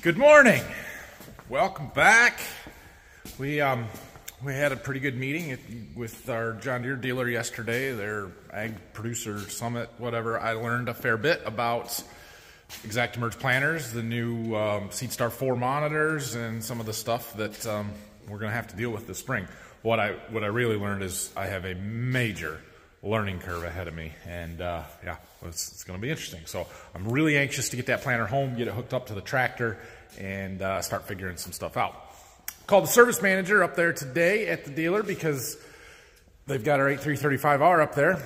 Good morning. Welcome back. We had a pretty good meeting with our John Deere dealer yesterday, their Ag Producer Summit, whatever. I learned a fair bit about ExactEmerge planters, the new SeedStar 4 monitors, and some of the stuff that we're going to have to deal with this spring. What I really learned is I have a major learning curve ahead of me, and yeah, it's going to be interesting. So I'm really anxious to get that planter home, get it hooked up to the tractor, and start figuring some stuff out. Called the service manager up there today at the dealer because they've got our 8335R up there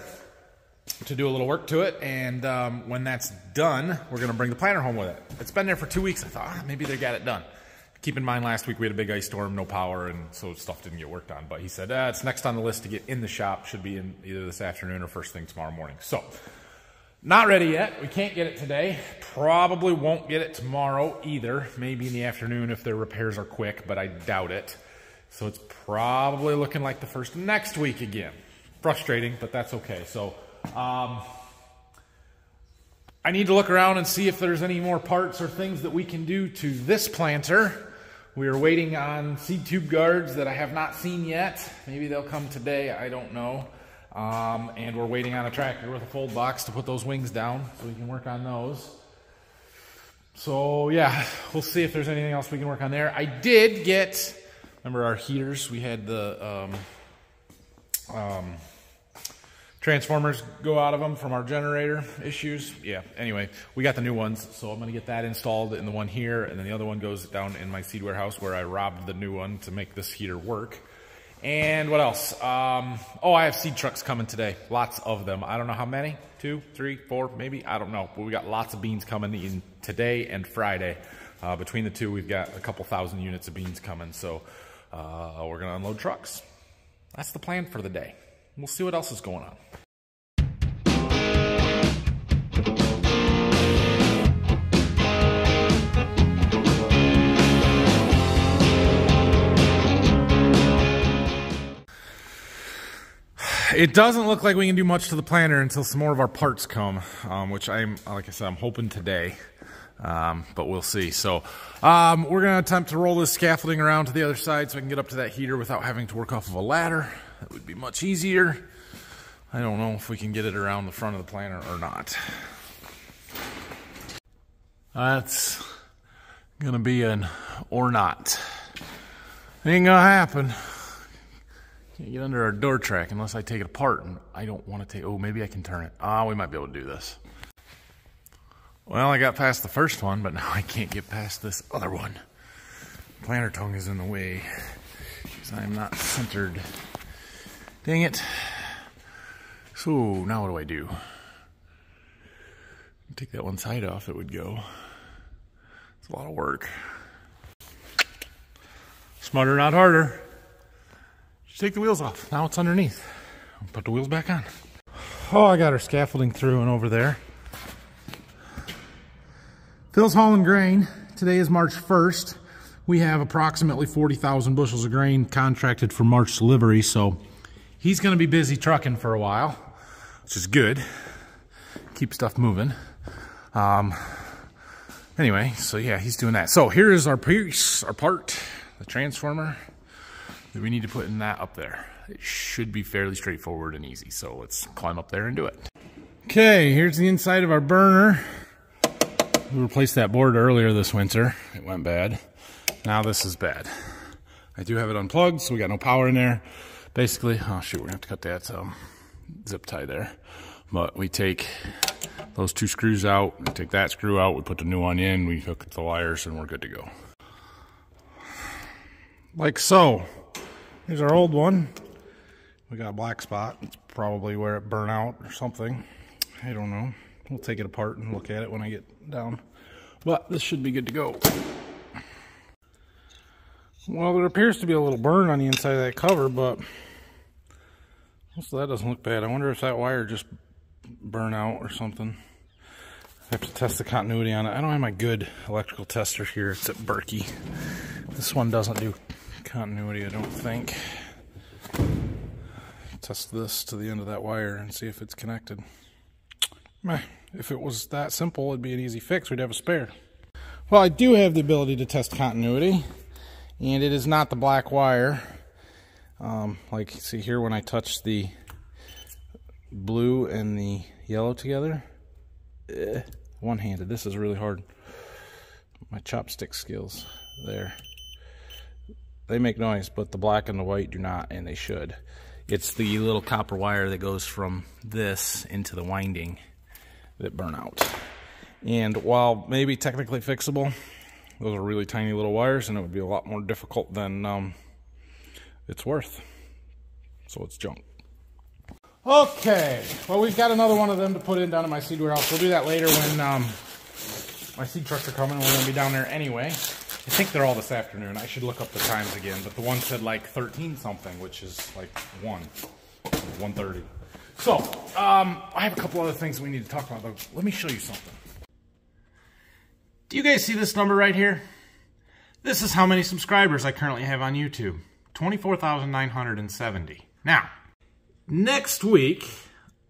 to do a little work to it, and when that's done, we're going to bring the planter home with it. It's been there for 2 weeks. I thought, maybe they got it done. Keep in mind, last week we had a big ice storm, no power, and so stuff didn't get worked on. But he said, it's next on the list to get in the shop. Should be in either this afternoon or first thing tomorrow morning. So, not ready yet. We can't get it today. Probably won't get it tomorrow either. Maybe in the afternoon if their repairs are quick, but I doubt it. So it's probably looking like the first of next week again. Frustrating, but that's okay. So, I need to look around and see if there's any more parts or things that we can do to this planter. We are waiting on seed tube guards that I have not seen yet. Maybe they'll come today, I don't know. And we're waiting on a tractor with a fold box to put those wings down so we can work on those. So yeah, we'll see if there's anything else we can work on there. I did get, remember our heaters? We had the transformers go out of them from our generator issues. Yeah, anyway, we got the new ones, so I'm going to get that installed in the one here, and then the other one goes down in my seed warehouse where I robbed the new one to make this heater work. And what else? Oh, I have seed trucks coming today. Lots of them. I don't know how many. 2, 3, 4, maybe. I don't know. But we got lots of beans coming in today and Friday. Between the two, we've got a couple thousand units of beans coming. So we're going to unload trucks. That's the plan for the day. We'll see what else is going on. It doesn't look like we can do much to the planter until some more of our parts come, which like I said, I'm hoping today, but we'll see. So we're going to attempt to roll this scaffolding around to the other side so I can get up to that heater without having to work off of a ladder. That would be much easier. I don't know if we can get it around the front of the planter or not. That's going to be an or not. Ain't going to happen. Can't get under our door track unless I take it apart, and I don't want to take, oh, maybe I can turn it. We might be able to do this. Well, I got past the first one, but now I can't get past this other one. Planter tongue is in the way because I'm not centered. Dang it. So, now what do I do? Take that one side off, it would go. It's a lot of work. Smarter, not harder. Take the wheels off. Now it's underneath. I'll put the wheels back on. Oh, I got our scaffolding through and over there. Phil's hauling grain. Today is March 1st. We have approximately 40,000 bushels of grain contracted for March delivery, so he's going to be busy trucking for a while, which is good. Keep stuff moving. Anyway, so yeah, he's doing that. So here is our piece, our part, the transformer that we need to put in that up there. It should be fairly straightforward and easy, so let's climb up there and do it. Okay, here's the inside of our burner. We replaced that board earlier this winter. It went bad. Now this is bad. I do have it unplugged, so we got no power in there. Basically, oh shoot, we're gonna have to cut that zip tie there. But we take those two screws out, we take that screw out, we put the new one in, we hook the wires, and we're good to go. Like so. Here's our old one. We got a black spot. It's probably where it burned out or something. I don't know. We'll take it apart and look at it when I get down. But this should be good to go. Well, there appears to be a little burn on the inside of that cover, but most of that doesn't look bad. I wonder if that wire just burned out or something. I have to test the continuity on it. I don't have my good electrical tester here. It's at Berkey. This one doesn't do continuity, I don't think. Test this to the end of that wire and see if it's connected. If it was that simple, it'd be an easy fix. We'd have a spare. Well, I do have the ability to test continuity, and it is not the black wire. Like, see here when I touch the blue and the yellow together, one-handed. This is really hard. My chopstick skills there. They make noise, but the black and the white do not, and they should. It's the little copper wire that goes from this into the winding that burn out. And while maybe technically fixable, those are really tiny little wires, and it would be a lot more difficult than it's worth. So it's junk. Okay, well, we've got another one of them to put in down at my seed warehouse. We'll do that later when my seed trucks are coming. We're going to be down there anyway. I think they're all this afternoon. I should look up the times again, but the one said like 13 something, which is like 1:30. So, I have a couple other things we need to talk about, but let me show you something. Do you guys see this number right here? This is how many subscribers I currently have on YouTube. 24,970. Now, next week,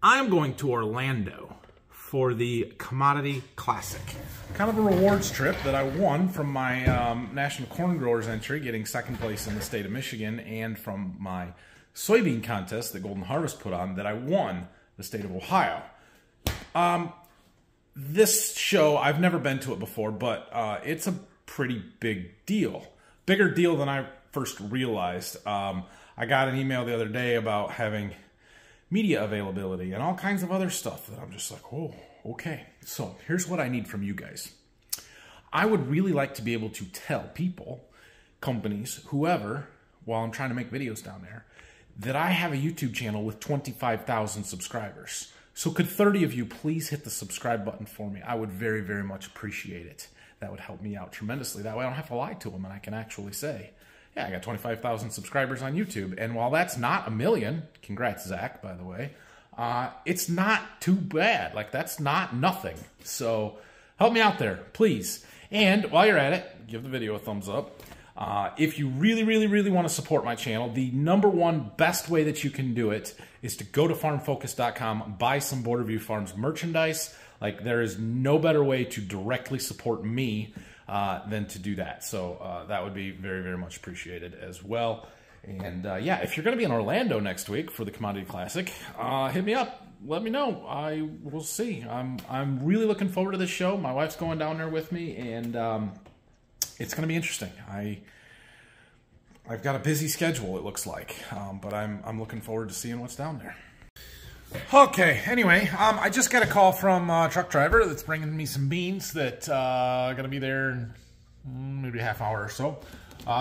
I'm going to Orlando for the Commodity Classic. Kind of a rewards trip that I won from my National Corn Growers entry, getting second place in the state of Michigan, and from my soybean contest that Golden Harvest put on that I won the state of Ohio. This show, I've never been to it before, but it's a pretty big deal. Bigger deal than I first realized. I got an email the other day about having media availability and all kinds of other stuff that I'm just like, oh, okay. So here's what I need from you guys. I would really like to be able to tell people, companies, whoever, while I'm trying to make videos down there, that I have a YouTube channel with 25,000 subscribers. So could 30 of you please hit the subscribe button for me? I would very, very much appreciate it. That would help me out tremendously. That way I don't have to lie to them and I can actually say, yeah, I got 25,000 subscribers on YouTube. And while that's not a million, congrats, Zach, by the way, it's not too bad. Like, that's not nothing. So help me out there, please. And while you're at it, give the video a thumbs up. If you really, really, really want to support my channel, the #1 best way that you can do it is to go to farmfocus.com, buy some Border View Farms merchandise. Like, there is no better way to directly support me than to do that. So that would be very, very much appreciated as well. And yeah, if you're going to be in Orlando next week for the Commodity Classic, hit me up. Let me know. I will see. I'm really looking forward to this show. My wife's going down there with me, and it's going to be interesting. I've got a busy schedule, it looks like, but I'm looking forward to seeing what's down there. Okay, anyway, I just got a call from a truck driver that's bringing me some beans that are going to be there in maybe a half hour or so.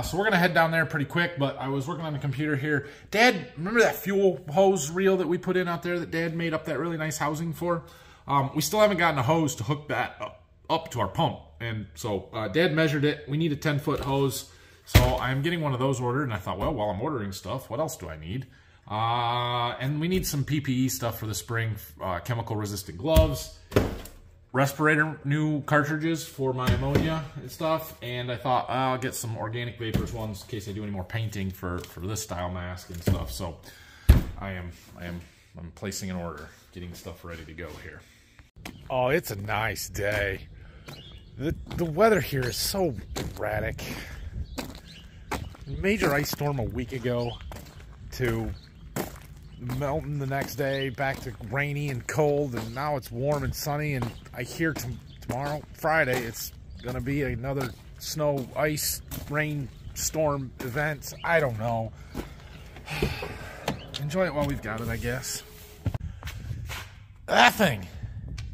So we're going to head down there pretty quick, but I was working on the computer here. Dad, remember that fuel hose reel that we put in out there that Dad made up that really nice housing for? We still haven't gotten a hose to hook that up to our pump. And so Dad measured it. We need a 10-foot hose. So I'm getting one of those ordered, and I thought, well, while I'm ordering stuff, what else do I need? And we need some PPE stuff for the spring, chemical-resistant gloves, respirator, new cartridges for my ammonia and stuff, and I thought I'll get some organic vapors ones in case I do any more painting for this style mask and stuff. So I'm placing an order, getting stuff ready to go here. Oh, it's a nice day. The weather here is so erratic. Major ice storm a week ago to melting the next day, back to rainy and cold, and now it's warm and sunny, and I hear tomorrow, Friday, it's gonna be another snow, ice, rain, storm event. I don't know. Enjoy it while we've got it, I guess. That thing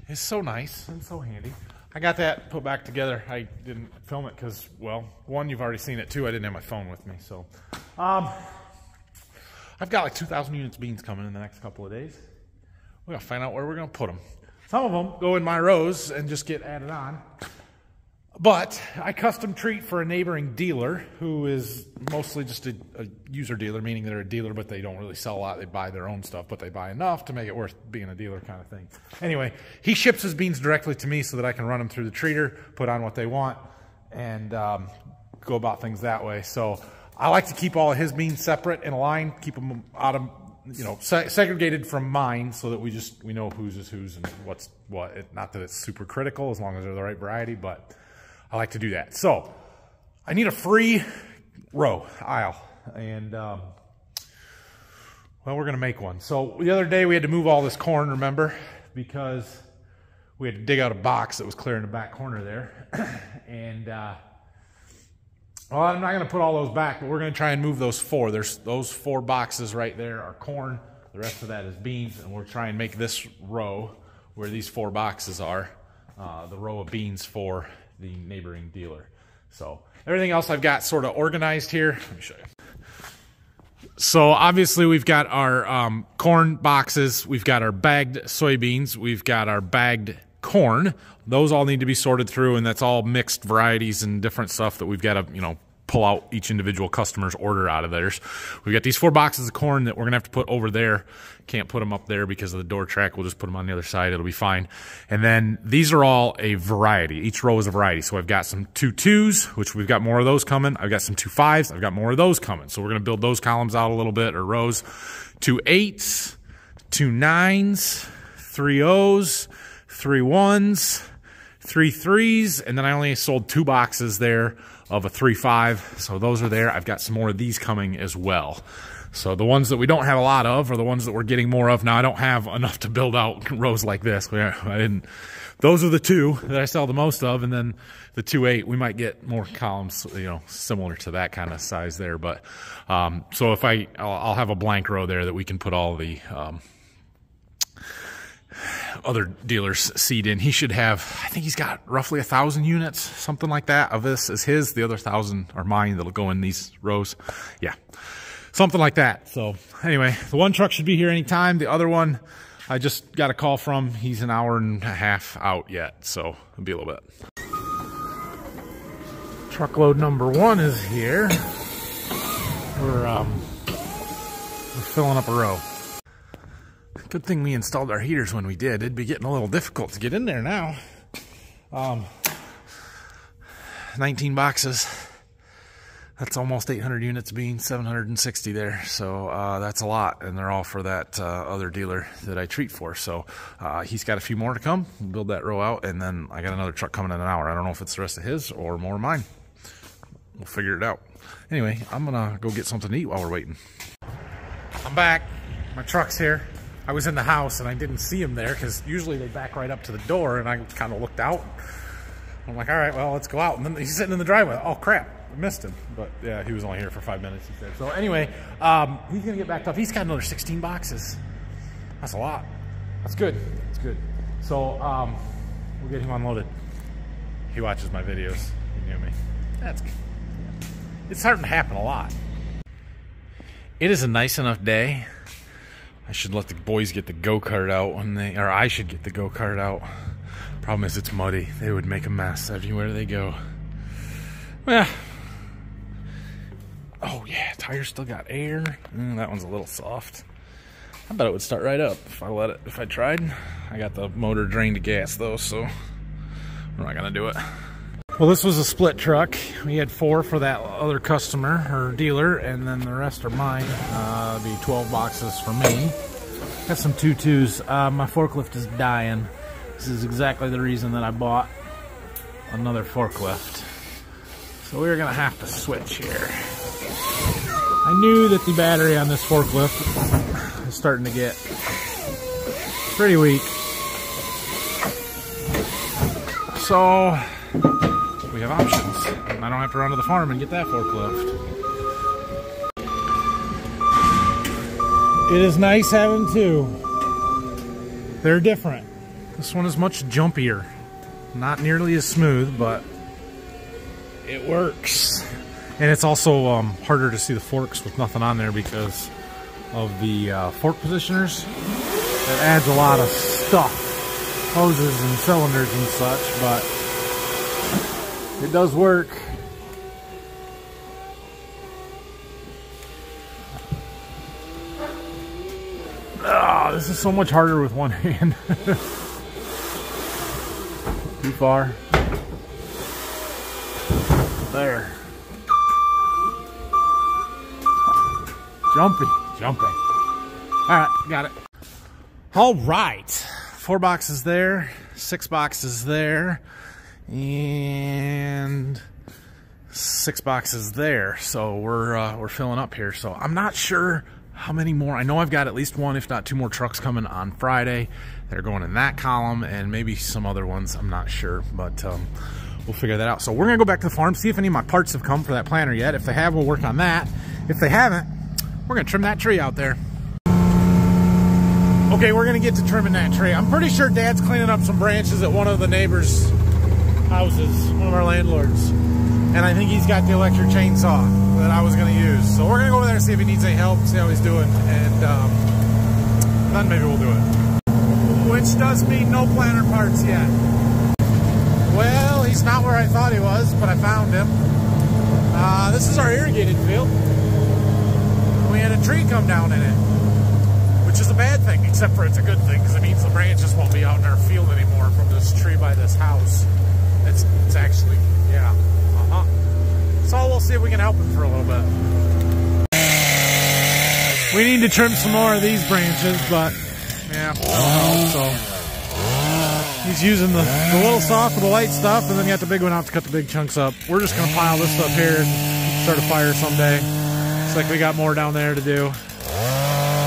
is so nice and so handy. I got that put back together. I didn't film it because, well, one, you've already seen it. Two, I didn't have my phone with me. So, I've got like 2,000 units of beans coming in the next couple of days. We're going to find out where we're going to put them. Some of them go in my rows and just get added on. But I custom treat for a neighboring dealer who is mostly just a user dealer, meaning they're a dealer, but they don't really sell a lot. They buy their own stuff, but they buy enough to make it worth being a dealer kind of thing. Anyway, he ships his beans directly to me so that I can run them through the treater, put on what they want, and go about things that way. So I like to keep all of his beans separate in a line, keep them out of, you know, segregated from mine so that we know whose is whose and what's what. Not that it's super critical as long as they're the right variety, but I like to do that. So I need a free row aisle, and well, we're gonna make one. So the other day we had to move all this corn, remember, because we had to dig out a box that was clear in the back corner there. And well, I'm not gonna put all those back, but we're gonna try and move those four. There's those 4 boxes right there are corn. The rest of that is beans, and we'll try and make this row where these 4 boxes are, the row of beans for the neighboring dealer. So everything else I've got sort of organized here. Let me show you. So obviously we've got our corn boxes, we've got our bagged soybeans, we've got our bagged corn. Those all need to be sorted through, and that's all mixed varieties and different stuff that we've got to, you know, pull out each individual customer's order out of theirs. We've got these 4 boxes of corn that we're gonna have to put over there. Can't put them up there because of the door track. We'll just put them on the other side. It'll be fine. And then these are all a variety. Each row is a variety. So I've got some 2.2s, which we've got more of those coming. I've got some 2.5s. I've got more of those coming. So we're gonna build those columns out a little bit, or rows. 2.8s, 2.9s, 3.0s, 3.1s, 3.3s, and then I only sold 2 boxes there of a 3.5, so those are there. I've got some more of these coming as well. So the ones that we don't have a lot of are the ones that we're getting more of. Now I don't have enough to build out rows like this. Those are the 2 that I sell the most of, and then the 2.8, we might get more columns, you know, similar to that kind of size there. But so if I'll have a blank row there that we can put all the other dealers' seed in. He should have, I think he's got roughly 1,000 units, something like that, of this is his. The other 1,000 are mine that'll go in these rows. Yeah, something like that. So anyway, the one truck should be here anytime. The other one, I just got a call from. He's an hour and a half out yet, so it'll be a little bit. Truckload number 1 is here. We're filling up a row. Good thing we installed our heaters when we did. It'd be getting a little difficult to get in there now. 19 boxes. That's almost 800 units being 760 there. So that's a lot, and they're all for that other dealer that I treat for. So he's got a few more to come. We'll build that row out, and then I got another truck coming in an hour. I don't know if it's the rest of his or more of mine. We'll figure it out. Anyway, I'm gonna go get something to eat while we're waiting. I'm back. My truck's here. I was in the house and I didn't see him there because usually they back right up to the door, and I kind of looked out. I'm like, all right, well, let's go out. And then he's sitting in the driveway. Oh, crap, I missed him. But yeah, he was only here for 5 minutes, he said. So anyway, he's going to get backed up. He's got another 16 boxes. That's a lot. That's good. That's good. So we'll get him unloaded. He watches my videos. He knew me. That's good. It's starting to happen a lot. It is a nice enough day. I should let the boys get the go-kart out when they, or I should get the go-kart out. Problem is it's muddy. They would make a mess everywhere they go. Well, oh yeah, tires still got air. That one's a little soft. I bet it would start right up if I tried. I got the motor drained to gas though, so we're not gonna do it. Well, this was a split truck. We had 4 for that other customer or dealer, and then the rest are mine. It'll be 12 boxes for me. Got some 2.2s. My forklift is dying. This is exactly the reason that I bought another forklift. So we're gonna have to switch here. I knew that the battery on this forklift is starting to get pretty weak. So we have options. I don't have to run to the farm and get that forklift. It is nice having 2. They're different. This one is much jumpier. Not nearly as smooth, but it works. And it's also harder to see the forks with nothing on there because of the fork positioners. It adds a lot of stuff, hoses and cylinders and such, but it does work. Oh, this is so much harder with one hand. Too far. There. Jumping. All right, got it. All right. 4 boxes there, 6 boxes there. and 6 boxes there. So we're filling up here. So I'm not sure how many more. I know I've got at least 1, if not 2 more trucks coming on Friday. They're going in that column, and maybe some other ones. I'm not sure, but we'll figure that out. So we're gonna go back to the farm, see if any of my parts have come for that planter yet. If they have, we'll work on that. If they haven't, we're gonna trim that tree out there. Okay, we're gonna get to trimming that tree. I'm pretty sure Dad's cleaning up some branches at one of the neighbors' houses, one of our landlords. And I think he's got the electric chainsaw that I was gonna use. So we're gonna go over there and see if he needs any help, see how he's doing, and then maybe we'll do it. Which does mean no planter parts yet. Well, he's not where I thought he was, but I found him. This is our irrigated field. We had a tree come down in it, which is a bad thing, except for it's a good thing, because it means the branches won't be out in our field anymore from this tree by this house. It's actually, yeah. So we'll see if we can help him for a little bit. We need to trim some more of these branches, but yeah, so he's using the little saw for the light stuff, and then you got the big one out to cut the big chunks up. We're just gonna pile this stuff here and start a fire someday. It's like we got more down there to do.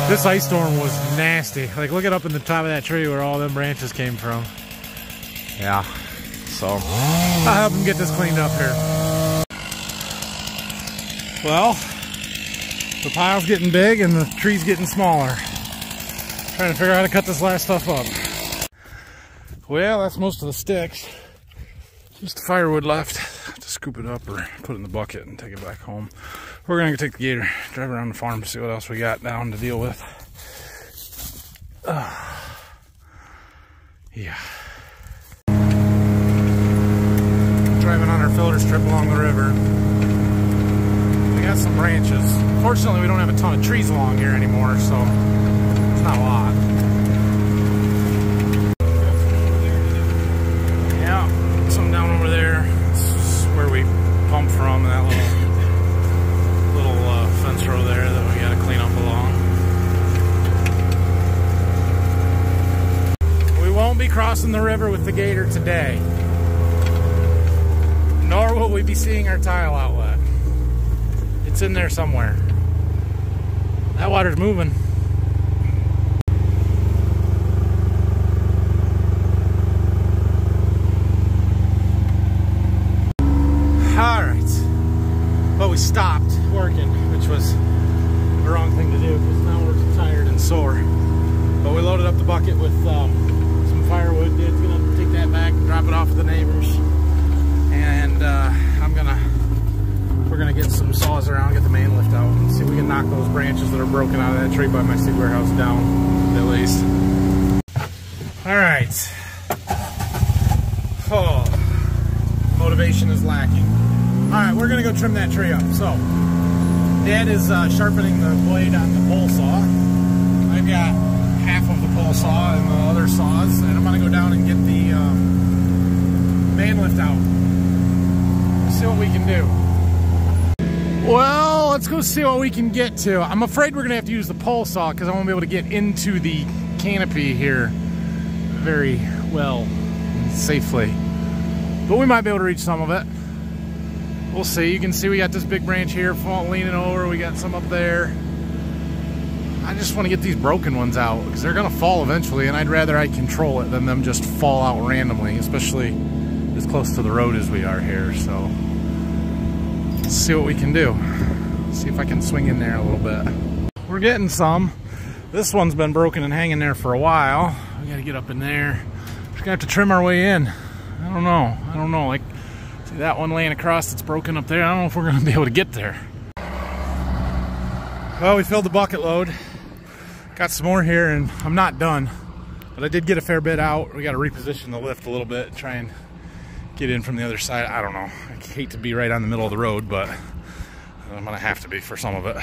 This ice storm was nasty. Like, look it up in the top of that tree where all them branches came from. Yeah, so I'll help him get this cleaned up here. Well, the pile's getting big and the tree's getting smaller. Trying to figure out how to cut this last stuff up. Well, that's most of the sticks. Just the firewood left. Have to scoop it up or put it in the bucket and take it back home. We're gonna go take the gator, drive around the farm, see what else we got down to deal with. Yeah. Driving on our filter strip along the river. We got some branches. Fortunately, we don't have a ton of trees along here anymore, so it's not a lot. Yeah, some down over there. This is where we pump from, that little fence row there that we gotta clean up along. We won't be crossing the river with the gator today, nor will we be seeing our tile outlet. It's in there somewhere. That water's moving. Alright. Well, we stopped working, which was the wrong thing to do because now we're tired and sore. But we loaded up the bucket with some firewood. Dad's gonna take that back and drop it off with the neighbors. And we're gonna get some saws around, get the main lift out, and see if we can knock those branches that are broken out of that tree by my seed warehouse down, at least. Alright. Oh, motivation is lacking. Alright, we're gonna go trim that tree up. So, Dad is sharpening the blade on the pole saw. I've got half of the pole saw and the other saws, and I'm gonna go down and get the main lift out. See what we can do. Well, let's go see what we can get to. I'm afraid we're gonna have to use the pole saw because I won't be able to get into the canopy here very well and safely. But we might be able to reach some of it. We'll see. You can see we got this big branch here leaning over. We got some up there. I just want to get these broken ones out because they're gonna fall eventually, and I'd rather I control it than them just fall out randomly, especially as close to the road as we are here. So let's see what we can do. See if I can swing in there a little bit. We're getting some. This one's been broken and hanging there for a while. We gotta get up in there. Just gonna have to trim our way in. I don't know. Like, see that one laying across that's broken up there? I don't know if we're gonna be able to get there. Well, we filled the bucket load. Got some more here, and I'm not done. But I did get a fair bit out. We gotta reposition the lift a little bit, try and get in from the other side. I don't know. I hate to be right on the middle of the road, but I'm gonna have to be for some of it.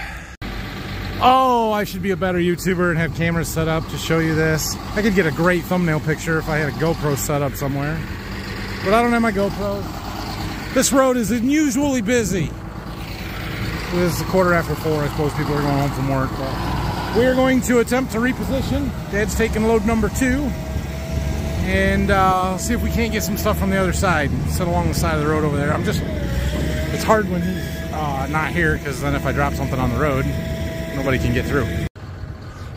Oh, I should be a better YouTuber and have cameras set up to show you this. I could get a great thumbnail picture if I had a GoPro set up somewhere. But I don't have my GoPro. This road is unusually busy. It is 4:15. I suppose people are going home from work. But we are going to attempt to reposition. Dad's taking load number 2. and see if we can't get some stuff from the other side, sit along the side of the road over there. It's hard when he's not here, because then if I drop something on the road, nobody can get through.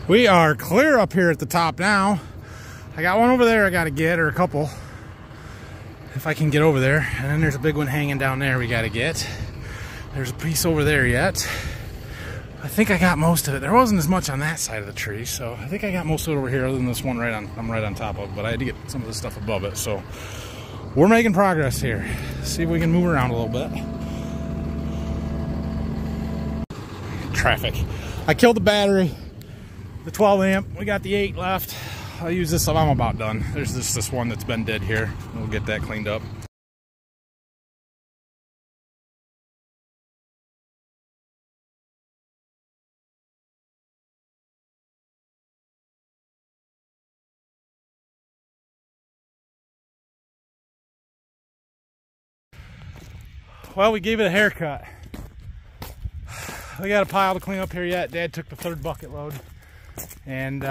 We are clear up here at the top now. I got one over there I gotta get, or a couple, if I can get over there. And then there's a big one hanging down there we gotta get. There's a piece over there yet. I think I got most of it. There wasn't as much on that side of the tree, so I think I got most of it over here, other than this one I'm right on top of, but I had to get some of the stuff above it, so we're making progress here. See if we can move around a little bit. Traffic. I killed the battery, the 12 amp. We got the 8 left. I'll use this up. I'm about done. There's just this one that's been dead here. We'll get that cleaned up. Well, we gave it a haircut. We got a pile to clean up here yet. Dad took the 3rd bucket load, and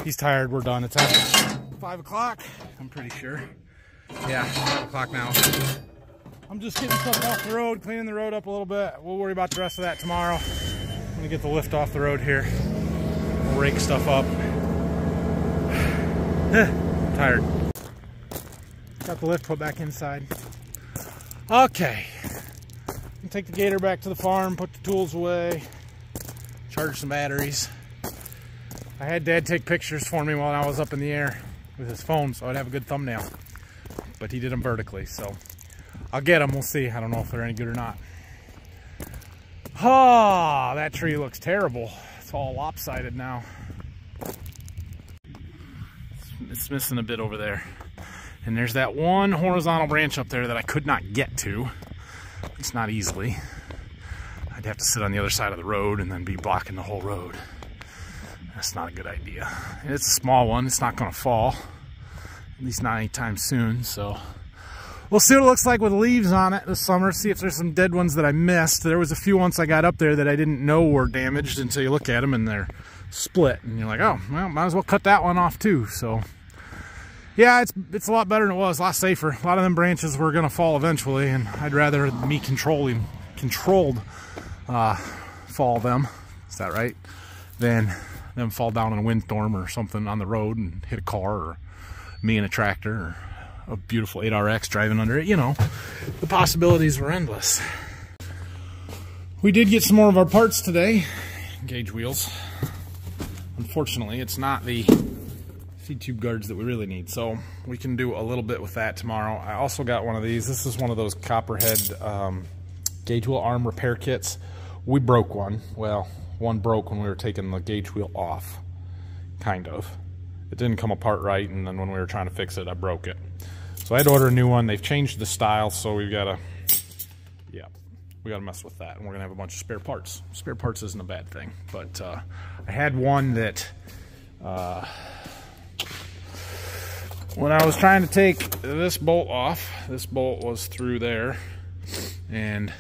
he's tired. We're done. It's after 5 o'clock, I'm pretty sure. Yeah, 5 o'clock now. I'm just getting stuff off the road, cleaning the road up a little bit. We'll worry about the rest of that tomorrow. I'm gonna get the lift off the road here. We'll rake stuff up. Tired. Got the lift put back inside. Okay, I'll take the gator back to the farm, put the tools away, charge some batteries. I had Dad take pictures for me while I was up in the air with his phone, so I'd have a good thumbnail, but he did them vertically, so I'll get them. We'll see. I don't know if they're any good or not. Oh, that tree looks terrible. It's all lopsided now. It's missing a bit over there. And there's that one horizontal branch up there that I could not get to. It's not easily. I'd have to sit on the other side of the road and then be blocking the whole road. That's not a good idea. And it's a small one. It's not going to fall. At least not anytime soon. So we'll see what it looks like with leaves on it this summer. See if there's some dead ones that I missed. There was a few once I got up there that I didn't know were damaged until you look at them and they're split. And you're like, oh, well, might as well cut that one off too. So yeah, it's a lot better than it was, a lot safer. A lot of them branches were gonna fall eventually, and I'd rather me controlled fall them, is that right, than them fall down in a windstorm or something on the road and hit a car, or me in a tractor, or a beautiful 8RX driving under it. You know, the possibilities were endless. We did get some more of our parts today, gauge wheels. Unfortunately, it's not the feed tube guards that we really need, so we can do a little bit with that tomorrow. I also got one of these. This is one of those copperhead gauge wheel arm repair kits. We broke one. Well, one broke when we were taking the gauge wheel off, kind of. It didn't come apart right, and then when we were trying to fix it, I broke it. So I had to order a new one. They've changed the style, so we've got to, yeah, we got to mess with that, and we're gonna have a bunch of spare parts. Spare parts isn't a bad thing, but I had one that when I was trying to take this bolt off, this bolt was through there and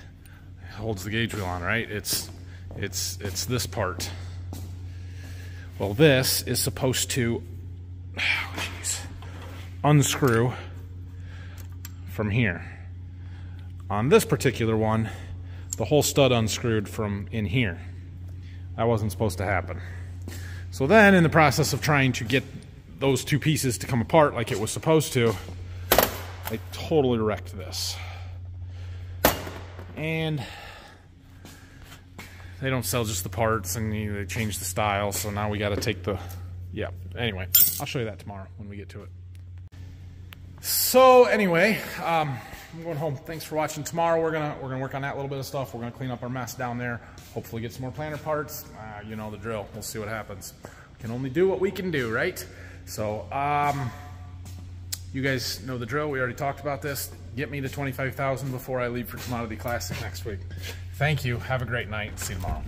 holds the gauge wheel on, right? It's this part. Well, this is supposed to unscrew from here. On this particular one, the whole stud unscrewed from in here. That wasn't supposed to happen. So then, in the process of trying to get those two pieces to come apart like it was supposed to, I totally wrecked this. And they don't sell just the parts, and they changed the style, so now we got to take the, yeah, anyway, I'll show you that tomorrow when we get to it. So anyway, I'm going home. Thanks for watching. Tomorrow we're gonna work on that little bit of stuff. We're gonna clean up our mess down there, hopefully get some more planter parts. You know the drill. We'll see what happens. We can only do what we can do, right? So, you guys know the drill. We already talked about this. Get me to 25,000 before I leave for Commodity Classic next week. Thank you. Have a great night. See you tomorrow.